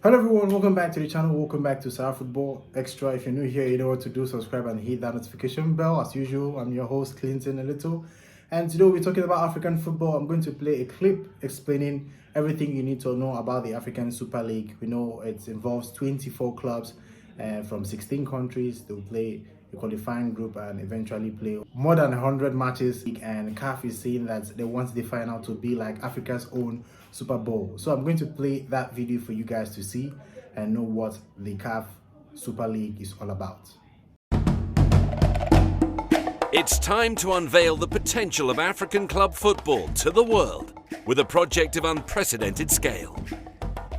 Hello everyone, welcome back to the channel. Welcome back to South Football Extra. If you're new here, you know what to do. Subscribe and hit that notification bell. As usual, I'm your host Clinton Elito, and today we're talking about African football. I'm going to play a clip explaining everything you need to know about the African Super League. We know it involves 24 clubs from 16 countries. They'll play a qualifying group and eventually play more than 100 matches. And CAF is saying that they want the final to be like Africa's own Super Bowl. So I'm going to play that video for you guys to see and know what the CAF Super League is all about. It's time to unveil the potential of African club football to the world with a project of unprecedented scale.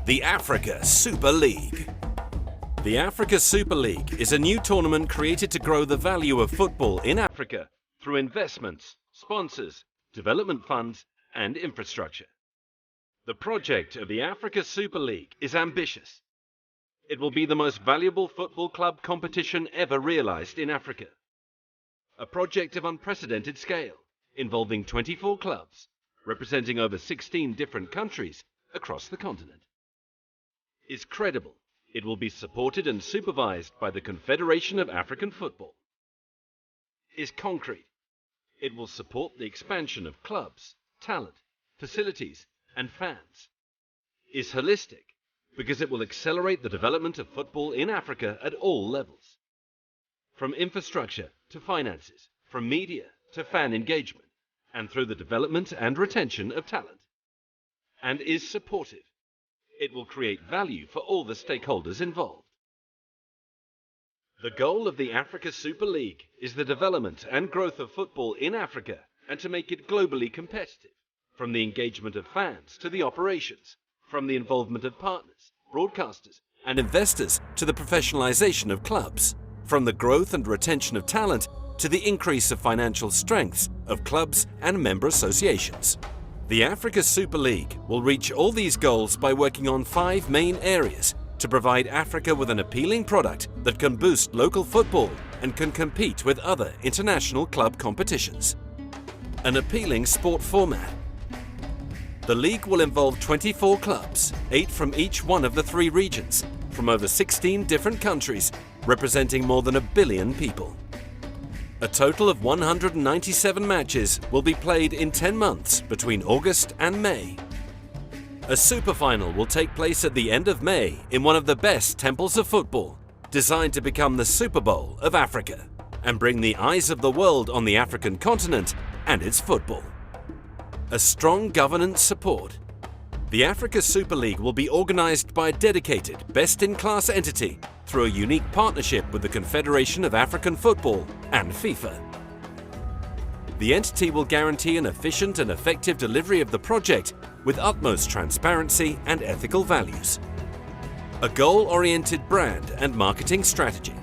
The Africa Super League. The Africa Super League is a new tournament created to grow the value of football in Africa through investments, sponsors, development funds, and infrastructure. The project of the Africa Super League is ambitious. It will be the most valuable football club competition ever realized in Africa. A project of unprecedented scale, involving 24 clubs, representing over 16 different countries across the continent. Is credible. It will be supported and supervised by the Confederation of African Football. Is concrete. It will support the expansion of clubs, talent, facilities, and fans. Is holistic, because it will accelerate the development of football in Africa at all levels. From infrastructure to finances, from media to fan engagement, and through the development and retention of talent. And is supportive. It will create value for all the stakeholders involved. The goal of the Africa Super League is the development and growth of football in Africa and to make it globally competitive, from the engagement of fans to the operations, from the involvement of partners, broadcasters, and investors to the professionalization of clubs, from the growth and retention of talent to the increase of financial strengths of clubs and member associations. The Africa Super League will reach all these goals by working on 5 main areas to provide Africa with an appealing product that can boost local football and can compete with other international club competitions. An appealing sport format. The league will involve 24 clubs, 8 from each one of the 3 regions, from over 16 different countries, representing more than 1 billion people. A total of 197 matches will be played in 10 months between August and May. A super final will take place at the end of May in one of the best temples of football, designed to become the Super Bowl of Africa and bring the eyes of the world on the African continent and its football. A strong governance support. The Africa Super League will be organized by a dedicated, best-in-class entity through a unique partnership with the Confederation of African Football and FIFA. The entity will guarantee an efficient and effective delivery of the project with utmost transparency and ethical values. A goal-oriented brand and marketing strategy.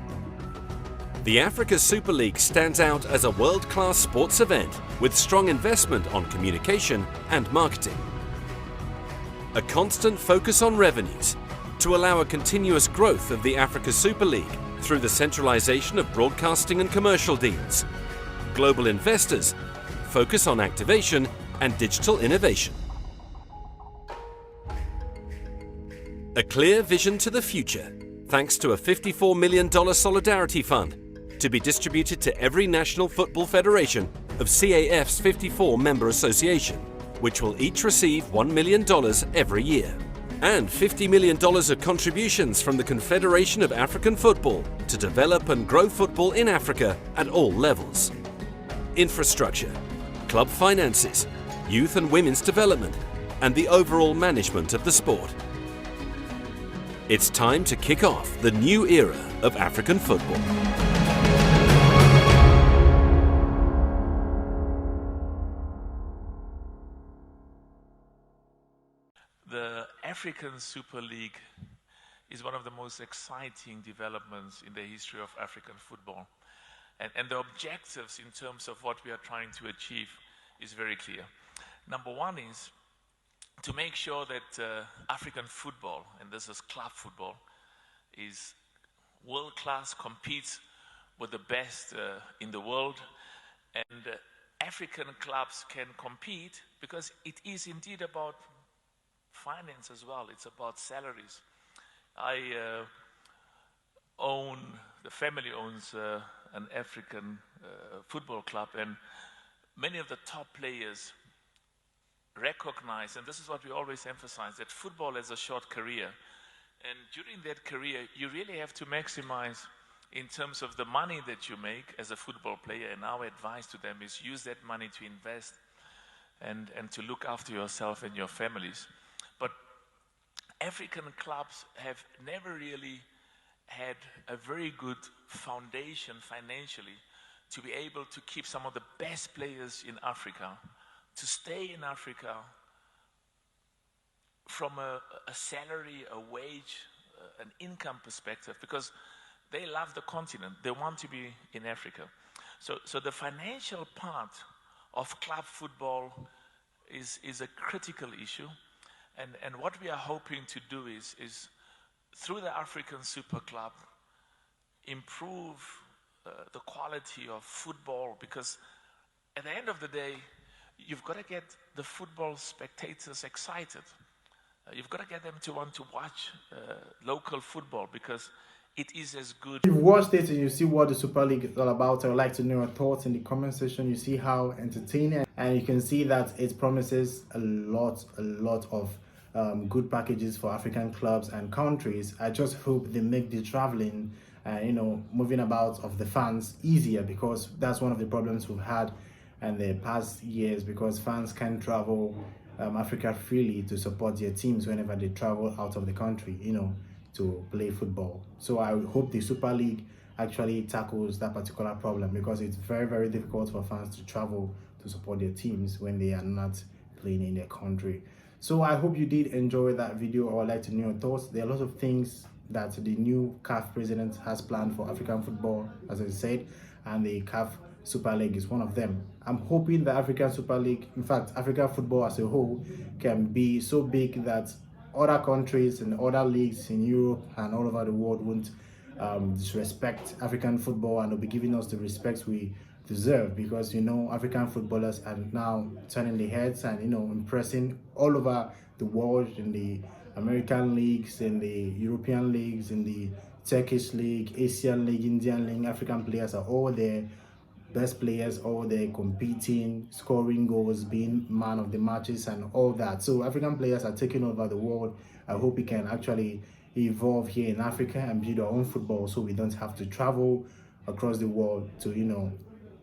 The Africa Super League stands out as a world-class sports event with strong investment on communication and marketing. A constant focus on revenues to allow a continuous growth of the Africa Super League through the centralization of broadcasting and commercial deals. Global investors, focus on activation and digital innovation. A clear vision to the future, thanks to a $54 million solidarity fund to be distributed to every national football federation of CAF's 54 member association, which will each receive $1 million every year. And $50 million of contributions from the Confederation of African Football to develop and grow football in Africa at all levels. Infrastructure, club finances, youth and women's development, and the overall management of the sport. It's time to kick off the new era of African football. The African Super League is one of the most exciting developments in the history of African football. And the objectives in terms of what we are trying to achieve is very clear. Number one is to make sure that African football, and this is club football, is world-class, competes with the best in the world, and African clubs can compete because it is indeed about finance as well. It's about salaries. The family owns an African football club, and many of the top players recognize, and this is what we always emphasize, that football has a short career. And during that career, you really have to maximize in terms of the money that you make as a football player. And our advice to them is use that money to invest and to look after yourself and your families. But African clubs have never really had a very good foundation financially to be able to keep some of the best players in Africa, to stay in Africa from a salary, a wage, an income perspective, because they love the continent. They want to be in Africa. So the financial part of club football is a critical issue. And what we are hoping to do is through the African Super Club, improve the quality of football, because at the end of the day, you've got to get the football spectators excited. You've got to get them to want to watch local football, because it is as good. If you've watched it and you see what the Super League is all about, I would like to know your thoughts in the comment section. You see how entertaining, and you can see that it promises a lot of good packages for African clubs and countries. I just hope they make the traveling and moving about of the fans easier, because that's one of the problems we've had in the past years, because fans can't travel Africa freely to support their teams whenever they travel out of the country, to play football. So I hope the Super League actually tackles that particular problem, because it's very, very difficult for fans to travel to support their teams when they are not playing in their country. So I hope you did enjoy that video. I would like to know your thoughts. There are a lot of things that the new CAF president has planned for African football, as I said, and the CAF Super League is one of them. I'm hoping the African Super League, in fact, African football as a whole, can be so big that other countries and other leagues in Europe and all over the world won't disrespect African football, and will be giving us the respect we deserve, because African footballers are now turning their heads and impressing all over the world, in the American leagues, in the European leagues, in the Turkish league, Asian league, Indian league. African players are all there, best players all there, competing, scoring goals, being man of the matches and all that. So African players are taking over the world. I hope we can actually evolve here in Africa and build our own football, so we don't have to travel across the world to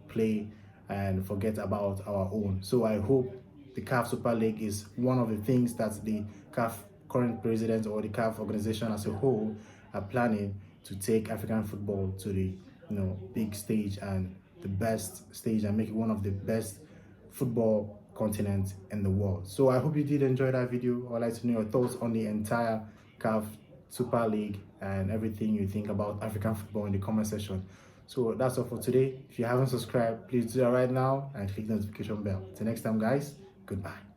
play and forget about our own. So I hope the CAF Super League is one of the things that the CAF current president or the CAF organization as a whole are planning to take African football to the big stage and the best stage, and make it one of the best football continents in the world. So I hope you did enjoy that video. I'd like to know your thoughts on the entire CAF Super League and everything you think about African football in the comment section. So that's all for today. If you haven't subscribed, please do that right now and click the notification bell. Till next time, guys, goodbye.